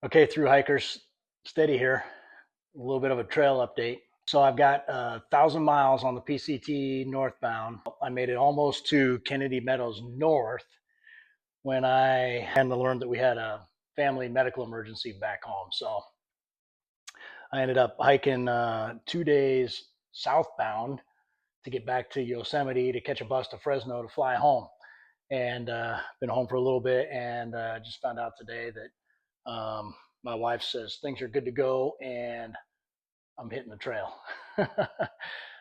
Okay, through hikers, steady here. A little bit of a trail update. So I've got 1,000 miles on the PCT northbound. I made it almost to Kennedy Meadows North when I had to learn that we had a family medical emergency back home. So I ended up hiking 2 days southbound to get back to Yosemite to catch a bus to Fresno to fly home. And been home for a little bit, and just found out today that my wife says things are good to go and I'm hitting the trail.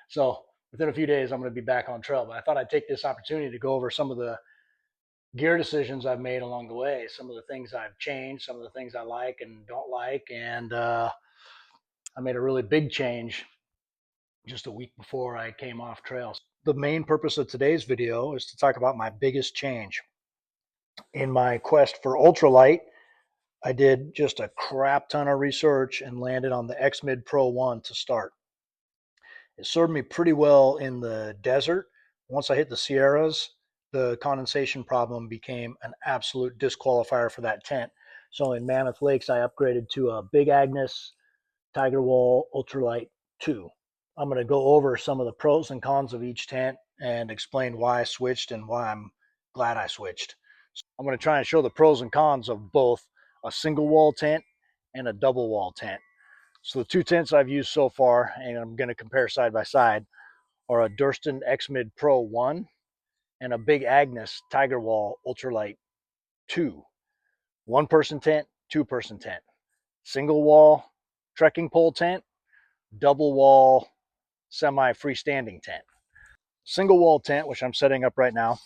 So within a few days, I'm going to be back on trail. But I thought I'd take this opportunity to go over some of the gear decisions I've made along the way, some of the things I've changed, some of the things I like and don't like. And I made a really big change just a week before I came off trails. The main purpose of today's video is to talk about my biggest change. In my quest for ultralight, I did just a crap ton of research and landed on the X-Mid Pro 1 to start. It served me pretty well in the desert. Once I hit the Sierras, the condensation problem became an absolute disqualifier for that tent. So in Mammoth Lakes, I upgraded to a Big Agnes Tiger Wall Ultralight 2. I'm going to go over some of the pros and cons of each tent and explain why I switched and why I'm glad I switched. I'm going to try and show the pros and cons of both a single wall tent and a double wall tent. So the two tents I've used so far, and I'm going to compare side by side, are a Durston X-Mid Pro 1 and a Big Agnes Tiger Wall Ultralight 2. One person tent, two person tent. Single wall trekking pole tent, double wall semi freestanding tent. Single wall tent, which I'm setting up right now,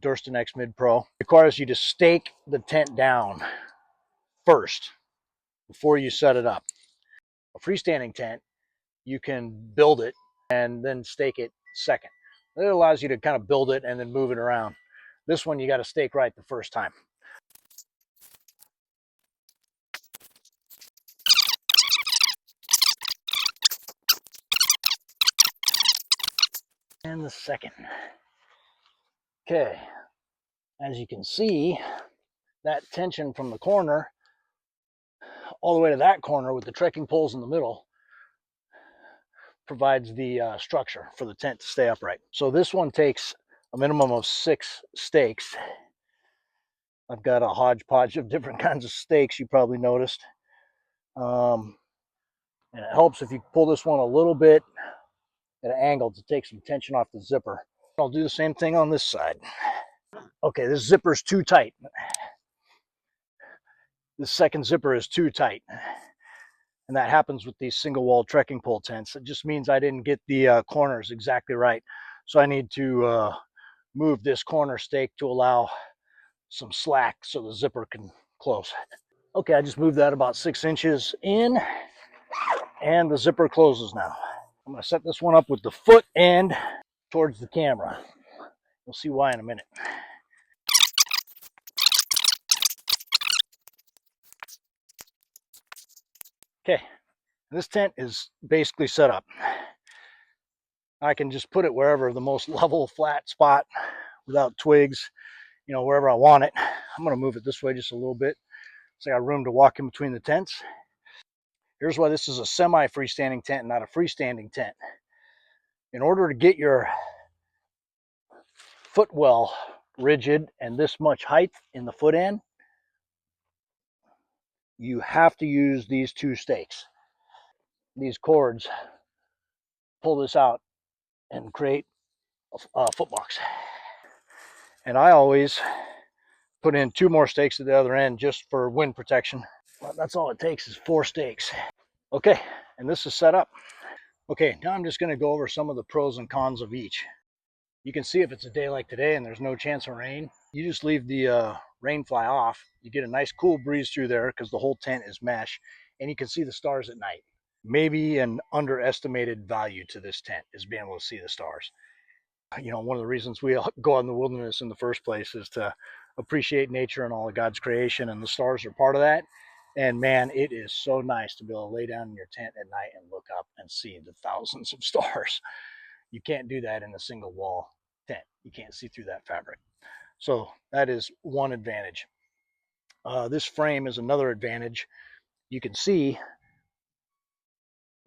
Durston X-Mid Pro, requires you to stake the tent down first before you set it up. A freestanding tent, you can build it and then stake it second. It allows you to kind of build it and then move it around. This one, you got to stake right the first time. And the second. Okay, as you can see, that tension from the corner all the way to that corner with the trekking poles in the middle provides the structure for the tent to stay upright. So this one takes a minimum of 6 stakes. I've got a hodgepodge of different kinds of stakes, you probably noticed. And it helps if you pull this one a little bit at an angle to take some tension off the zipper. I'll do the same thing on this side. Okay, this zipper is too tight. This second zipper is too tight. And that happens with these single wall trekking pole tents. It just means I didn't get the corners exactly right. So I need to move this corner stake to allow some slack so the zipper can close. Okay, I just moved that about 6 inches in and the zipper closes now. I'm going to set this one up with the foot end towards the camera. You'll see why in a minute. Okay, this tent is basically set up. I can just put it wherever the most level, flat spot without twigs, wherever I want it. I'm going to move it this way just a little bit so I got room to walk in between the tents. Here's why this is a semi-freestanding tent and not a freestanding tent. In order to get your footwell rigid and this much height in the foot end, you have to use these 2 stakes. These cords pull this out and create a footbox. And I always put in 2 more stakes at the other end just for wind protection. Well, that's all it takes is 4 stakes. Okay, and this is set up. Okay, now I'm just going to go over some of the pros and cons of each. You can see if it's a day like today and there's no chance of rain, you just leave the rain fly off. You get a nice cool breeze through there because the whole tent is mesh and you can see the stars at night. Maybe an underestimated value to this tent is being able to see the stars. One of the reasons we go out in the wilderness in the first place is to appreciate nature and all of God's creation, and the stars are part of that. And man, it is so nice to be able to lay down in your tent at night and look up and see the thousands of stars. You can't do that in a single wall tent. You can't see through that fabric. So that is one advantage. This frame is another advantage you can see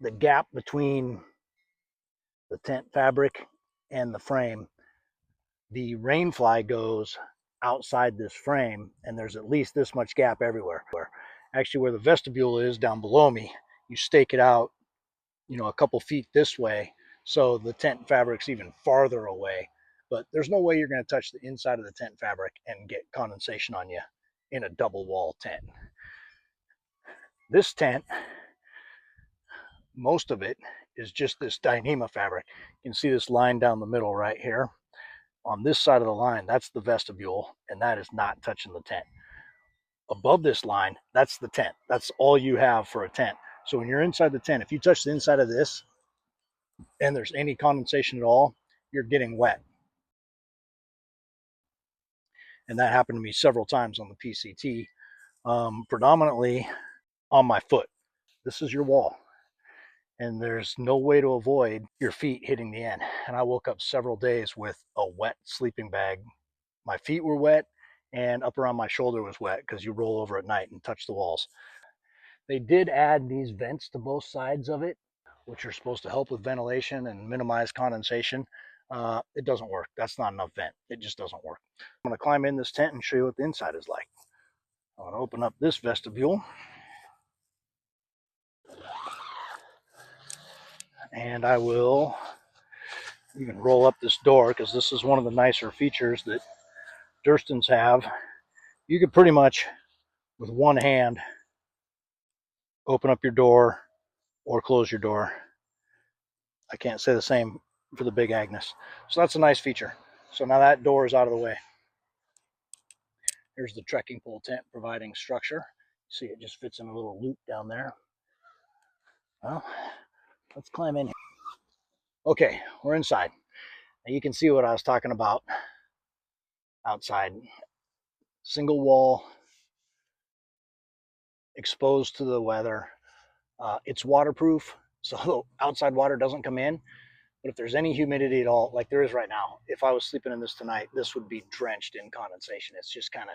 the gap between the tent fabric and the frame. The rain fly goes outside this frame, and there's at least this much gap everywhere. Actually, where the vestibule is down below me, you stake it out, a couple feet this way, so the tent fabric's even farther away. But there's no way you're going to touch the inside of the tent fabric and get condensation on you in a double wall tent. This tent, most of it is just this Dyneema fabric. You can see this line down the middle right here. On this side of the line, that's the vestibule, and that is not touching the tent. Above this line, that's the tent. That's all you have for a tent. So when you're inside the tent, if you touch the inside of this and there's any condensation at all, you're getting wet. And that happened to me several times on the PCT, predominantly on my foot. This is your wall, and there's no way to avoid your feet hitting the end. And I woke up several days with a wet sleeping bag. My feet were wet, and up around my shoulder was wet because you roll over at night and touch the walls. They did add these vents to both sides of it, which are supposed to help with ventilation and minimize condensation. It doesn't work. That's not enough vent. It just doesn't work. I'm going to climb in this tent and show you what the inside is like. I'm going to open up this vestibule, and I will even roll up this door, because this is one of the nicer features that Durstons have. You can pretty much, with one hand, open up your door or close your door. I can't say the same for the big Agnes. So that's a nice feature. So now that door is out of the way. Here's the trekking pole tent providing structure. See, it just fits in a little loop down there. Well, let's climb in here. Okay, we're inside. Now you can see what I was talking about outside. Single wall, exposed to the weather. It's waterproof, so outside water doesn't come in. But if there's any humidity at all, like there is right now, if I was sleeping in this tonight, this would be drenched in condensation. It's just kind of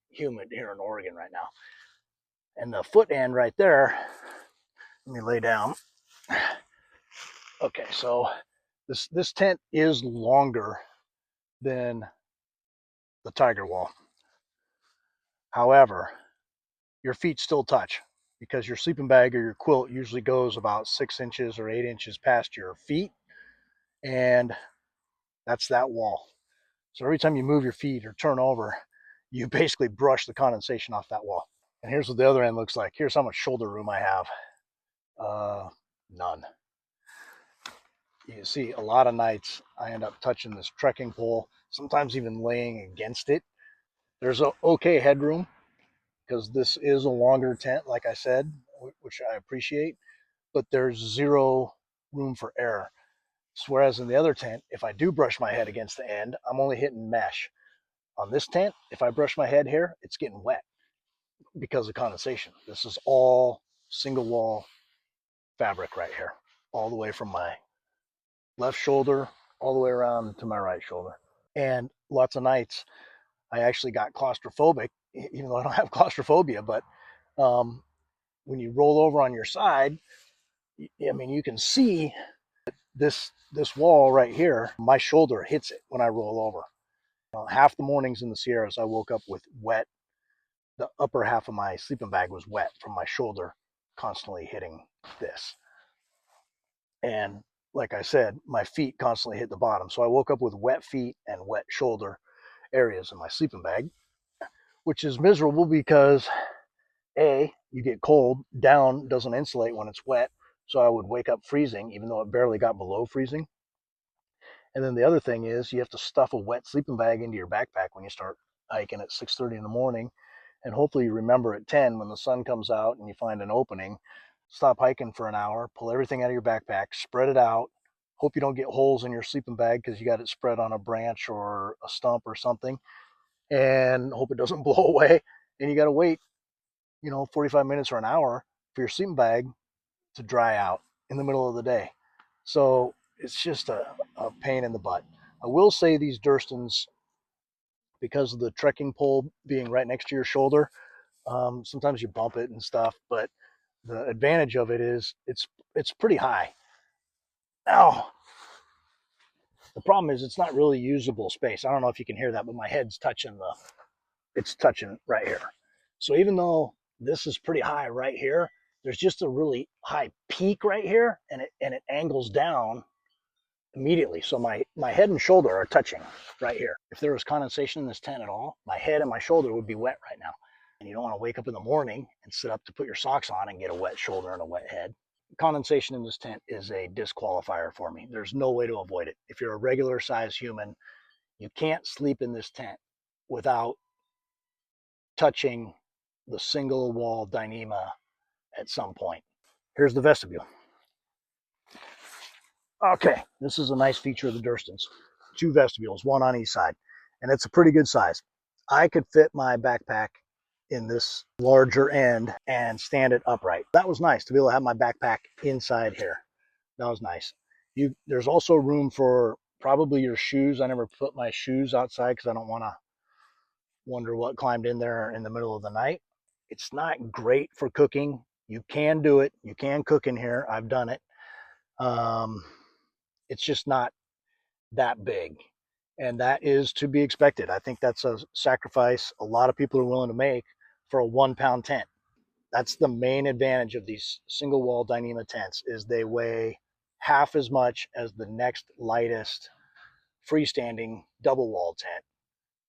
humid here in Oregon right now. And the foot end right there, let me lay down. Okay, so this tent is longer than the Tiger Wall. However, your feet still touch, because your sleeping bag or your quilt usually goes about 6 inches or 8 inches past your feet, and that's that wall. So every time you move your feet or turn over, you basically brush the condensation off that wall. And here's what the other end looks like. Here's how much shoulder room I have. None. You see, a lot of nights I end up touching this trekking pole, sometimes even laying against it. There's a okay headroom, because this is a longer tent, like I said, which I appreciate, but there's zero room for error. Whereas in the other tent, if I do brush my head against the end, I'm only hitting mesh. On this tent, if I brush my head here, it's getting wet because of condensation. This is all single wall fabric right here, all the way from my left shoulder all the way around to my right shoulder. And lots of nights I actually got claustrophobic, even though I don't have claustrophobia, but when you roll over on your side, I mean, you can see this wall right here. My shoulder hits it when I roll over. Half the mornings in the Sierras, I woke up with wet. The upper half of my sleeping bag was wet from my shoulder constantly hitting this. And like I said, my feet constantly hit the bottom. So I woke up with wet feet and wet shoulder areas in my sleeping bag, which is miserable because A, you get cold, down doesn't insulate when it's wet. So I would wake up freezing, even though it barely got below freezing. And then the other thing is you have to stuff a wet sleeping bag into your backpack when you start hiking at 6:30 in the morning. And hopefully you remember at 10 when the sun comes out and you find an opening, stop hiking for an hour, pull everything out of your backpack, spread it out. Hope you don't get holes in your sleeping bag because you got it spread on a branch or a stump or something. And hope it doesn't blow away. And you got to wait, 45 minutes or an hour for your sleeping bag to dry out in the middle of the day. So it's just a pain in the butt. I will say these Durstons, because of the trekking pole being right next to your shoulder, Sometimes you bump it and stuff, but the advantage of it is it's pretty high. Now, the problem is it's not really usable space. I don't know if you can hear that, but my head's touching it's touching right here. So even though this is pretty high right here, there's just a really high peak right here, and it angles down immediately. So my head and shoulder are touching right here. If there was condensation in this tent at all, my head and my shoulder would be wet right now. And you don't want to wake up in the morning and sit up to put your socks on and get a wet shoulder and a wet head. Condensation in this tent is a disqualifier for me. There's no way to avoid it. If you're a regular sized human, you can't sleep in this tent without touching the single wall Dyneema at some point. Here's the vestibule. Okay, this is a nice feature of the Durstons. 2 vestibules, 1 on each side, and it's a pretty good size. I could fit my backpack in this larger end and stand it upright. That was nice to be able to have my backpack inside here. That was nice. There's also room for probably your shoes. I never put my shoes outside because I don't want to wonder what climbed in there in the middle of the night. It's not great for cooking. You can do it. You can cook in here. I've done it. It's just not that big. And that is to be expected. I think that's a sacrifice a lot of people are willing to make for a 1-pound tent. That's the main advantage of these single wall Dyneema tents is they weigh half as much as the next lightest freestanding double wall tent,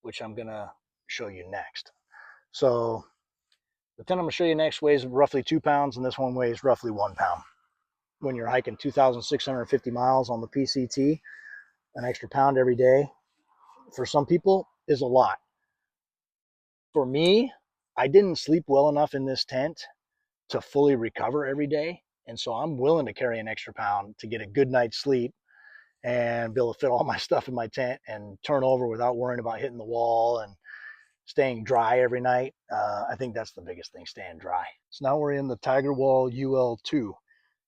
which I'm going to show you next. So the tent I'm going to show you next weighs roughly 2 pounds, and this one weighs roughly 1 pound. When you're hiking 2,650 miles on the PCT, an extra pound every day for some people is a lot. For me, I didn't sleep well enough in this tent to fully recover every day. And so I'm willing to carry an extra pound to get a good night's sleep and be able to fit all my stuff in my tent and turn over without worrying about hitting the wall and staying dry every night. I think that's the biggest thing, staying dry. So now we're in the Tiger Wall UL2.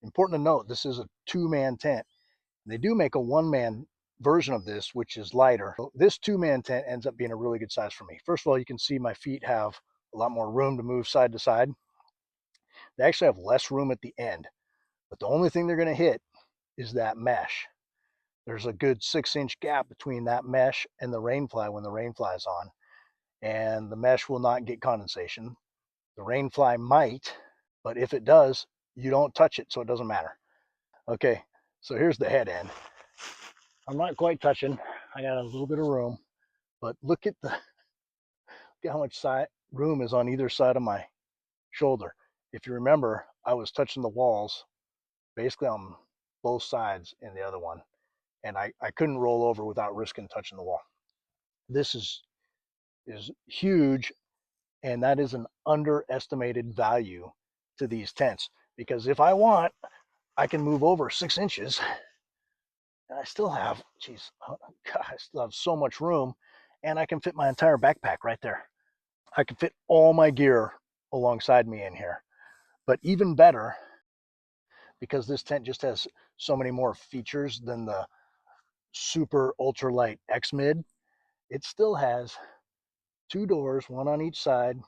Important to note, this is a 2-man tent. They do make a 1-man version of this, which is lighter. This 2-man tent ends up being a really good size for me. First of all, you can see my feet have a lot more room to move side to side. They actually have less room at the end, but the only thing they're going to hit is that mesh. There's a good 6-inch gap between that mesh and the rain fly when the rain fly is on, and the mesh will not get condensation. The rain fly might, but if it does, you don't touch it, so it doesn't matter. Okay, so here's the head end. I'm not quite touching. I got a little bit of room, but look at how much room is on either side of my shoulder. If you remember, I was touching the walls basically on both sides in the other one, and I couldn't roll over without risking touching the wall. This is huge, and that is an underestimated value to these tents, because if I want, I can move over 6 inches and I still have, God, I still have so much room, and I can fit my entire backpack right there. I can fit all my gear alongside me in here. But even better, because this tent just has so many more features than the super ultralight X Mid, it still has 2 doors, 1 on each side,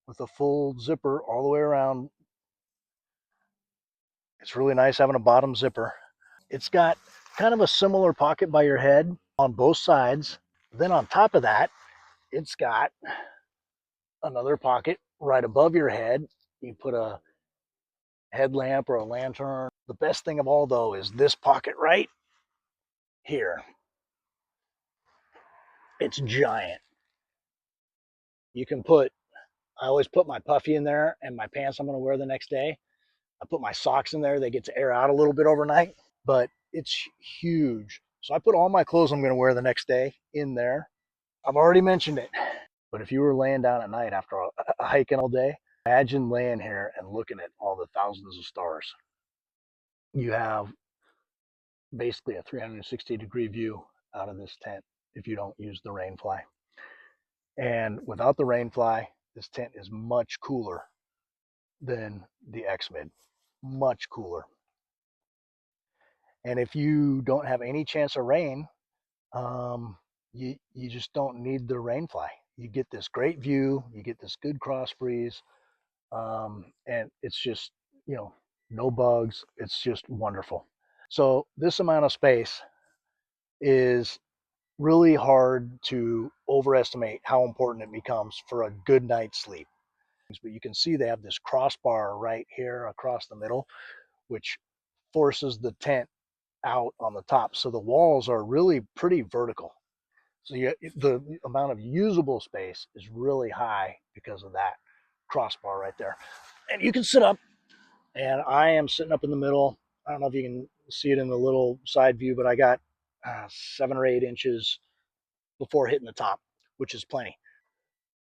with a full zipper all the way around. It's really nice having a bottom zipper. It's got kind of a similar pocket by your head on both sides. Then on top of that, it's got another pocket right above your head. You put a headlamp or a lantern. The best thing of all, though, is this pocket right here. It's giant. You can I always put my puffy in there and my pants I'm going to wear the next day. I put my socks in there. They get to air out a little bit overnight, but it's huge. So I put all my clothes I'm going to wear the next day in there. I've already mentioned it, but if you were laying down at night after hiking all day, imagine laying here and looking at all the thousands of stars. You have basically a 360-degree view out of this tent if you don't use the rain fly. And without the rain fly, this tent is much cooler than the X-Mid, much cooler. And if you don't have any chance of rain, you just don't need the rain fly. you get this great view, you get this good cross breeze, and it's just, you know, no bugs. It's just wonderful. So this amount of space is really hard to overestimate how important it becomes for a good night's sleep. But you can see they have this crossbar right here across the middle, which forces the tent out on the top. So the walls are really pretty vertical. So the amount of usable space is really high because of that crossbar right there. And you can sit up, and I am sitting up in the middle. I don't know if you can see it in the little side view, but I got 7 or 8 inches before hitting the top, which is plenty.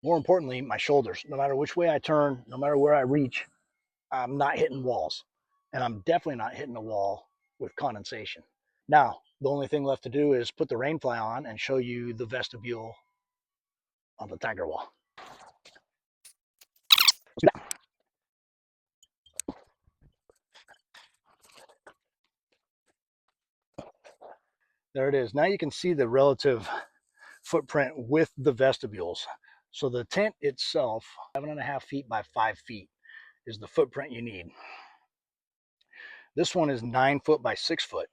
More importantly, my shoulders. No matter which way I turn, no matter where I reach, I'm not hitting walls. And I'm definitely not hitting a wall with condensation. Now, the only thing left to do is put the rainfly on and show you the vestibule of the Tiger Wall. There it is. Now you can see the relative footprint with the vestibules. So the tent itself, 7.5 feet by 5 feet is the footprint you need. This one is 9 foot by 6 foot.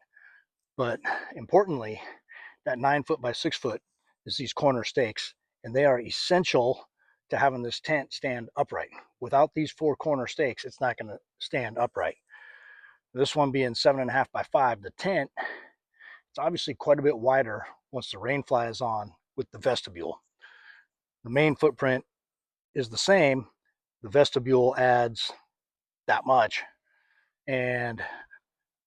But importantly, that 9 foot by 6 foot is these corner stakes, and they are essential to having this tent stand upright. Without these 4 corner stakes, it's not going to stand upright. This one being 7.5 by 5, the tent, it's obviously quite a bit wider once the rain fly is on with the vestibule. The main footprint is the same. The vestibule adds that much and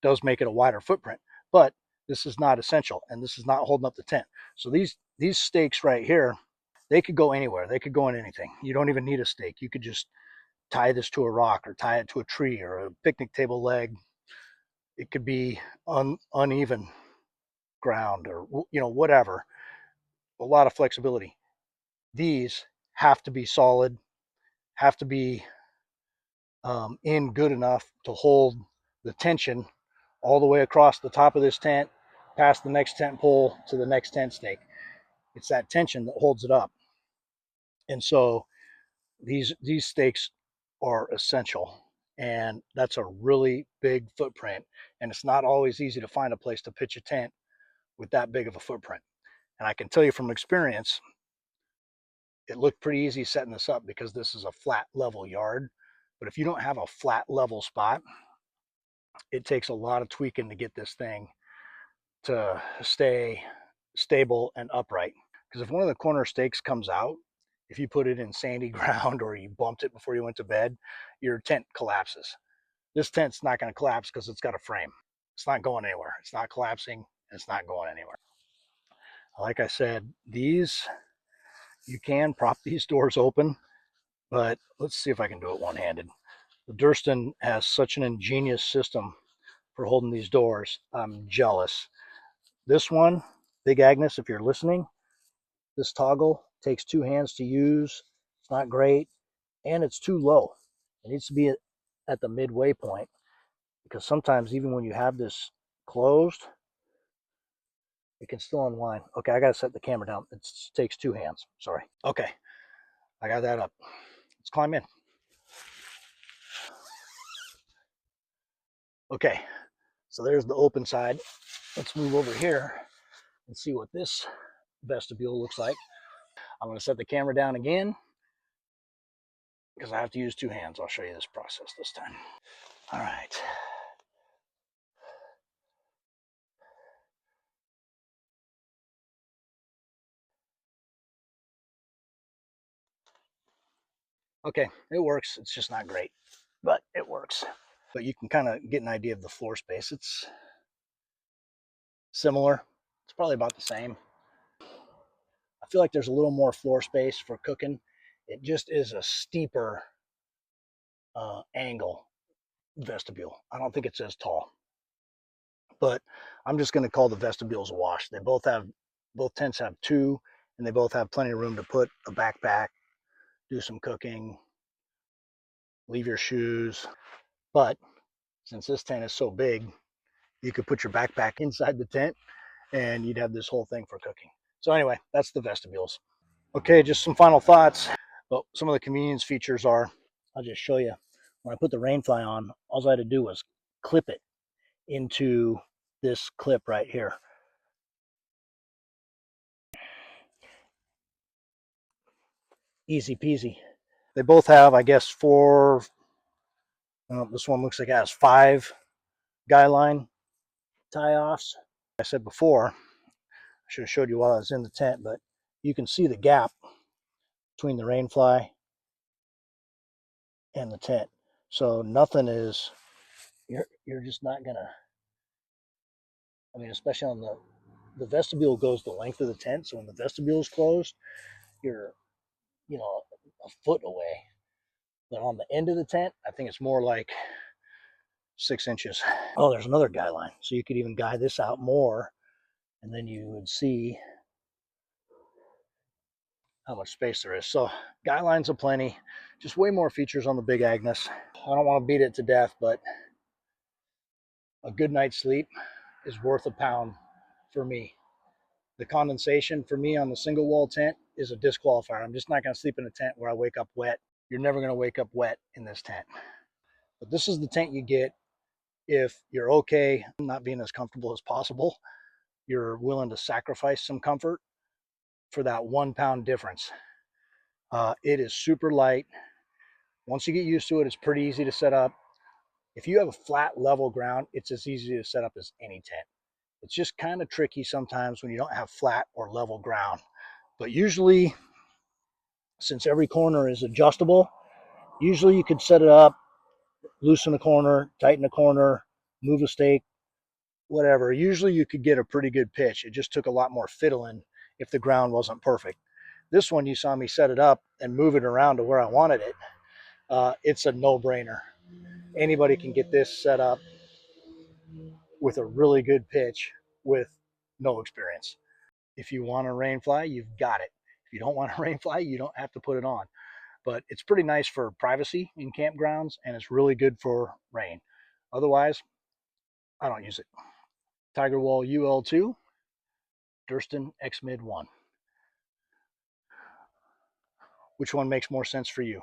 does make it a wider footprint. But this is not essential, and this is not holding up the tent. So these stakes right here, they could go anywhere. They could go in anything. You don't even need a stake. You could just tie this to a rock or tie it to a tree or a picnic table leg. It could be uneven ground or, you know, whatever. A lot of flexibility. These have to be solid, have to be in good enough to hold the tension all the way across the top of this tent, past the next tent pole to the next tent stake. It's that tension that holds it up. And so these stakes are essential. And that's a really big footprint. And it's not always easy to find a place to pitch a tent with that big of a footprint. And I can tell you from experience, it looked pretty easy setting this up because this is a flat level yard. But if you don't have a flat level spot, it takes a lot of tweaking to get this thing to stay stable and upright. Because if one of the corner stakes comes out, if you put it in sandy ground or you bumped it before you went to bed, your tent collapses. This tent's not going to collapse because it's got a frame. It's not going anywhere. It's not collapsing, and it's not going anywhere. Like I said, these, you can prop these doors open, but let's see if I can do it one-handed. The Durston has such an ingenious system for holding these doors. I'm jealous. This one, Big Agnes, if you're listening, this toggle takes 2 hands to use. It's not great, and it's too low. It needs to be at the midway point, because sometimes even when you have this closed, it can still unwind. Okay, I gotta set the camera down. It takes 2 hands. Sorry. Okay, I got that up. Let's climb in. Okay, so there's the open side. Let's move over here and see what this vestibule looks like. I'm going to set the camera down again because I have to use 2 hands. I'll show you this process this time. All right. Okay, it works. It's just not great, but it works. But you can kind of get an idea of the floor space. It's similar. It's probably about the same. I feel like there's a little more floor space for cooking. It just is a steeper angle vestibule. I don't think it's as tall, but I'm just going to call the vestibules a wash. They both tents have 2, and they both have plenty of room to put a backpack, do some cooking, leave your shoes. But since this tent is so big, you could put your backpack inside the tent and you'd have this whole thing for cooking. So anyway, that's the vestibules. Okay, just some final thoughts. Well, some of the convenience features are, I'll just show you. When I put the rainfly on, all I had to do was clip it into this clip right here. Easy peasy. They both have, I guess, four, this one looks like it has 5 guy line tie-offs. I said before, I should have showed you while I was in the tent, but you can see the gap between the rainfly and the tent. So nothing is, you're just not gonna, I mean, especially on the vestibule goes the length of the tent. So when the vestibule is closed, you're, a foot away. But on the end of the tent, I think it's more like 6 inches. Oh, there's another guy line. So you could even guide this out more, and then you would see how much space there is. So guy lines are plenty, just way more features on the big Agnes. I don't want to beat it to death, but a good night's sleep is worth a pound for me. The condensation for me on the single wall tent is a disqualifier. I'm just not going to sleep in a tent where I wake up wet. You're never going to wake up wet in this tent. But this is the tent you get if you're okay not being as comfortable as possible. You're willing to sacrifice some comfort for that 1 pound difference. It is super light. Once you get used to it, it's pretty easy to set up. If you have a flat level ground, it's as easy to set up as any tent. It's just kind of tricky sometimes when you don't have flat or level ground. But usually, since every corner is adjustable, usually you could set it up, loosen a corner, tighten a corner, move a stake, whatever. Usually you could get a pretty good pitch. It just took a lot more fiddling if the ground wasn't perfect. This one, you saw me set it up and move it around to where I wanted it. It's a no-brainer. Anybody can get this set up with a really good pitch with no experience. If you want a rain fly, you've got it. If you don't want a rain fly, you don't have to put it on. But it's pretty nice for privacy in campgrounds, and it's really good for rain. Otherwise, I don't use it. Tiger Wall UL2, Durston X Mid 1. Which one makes more sense for you?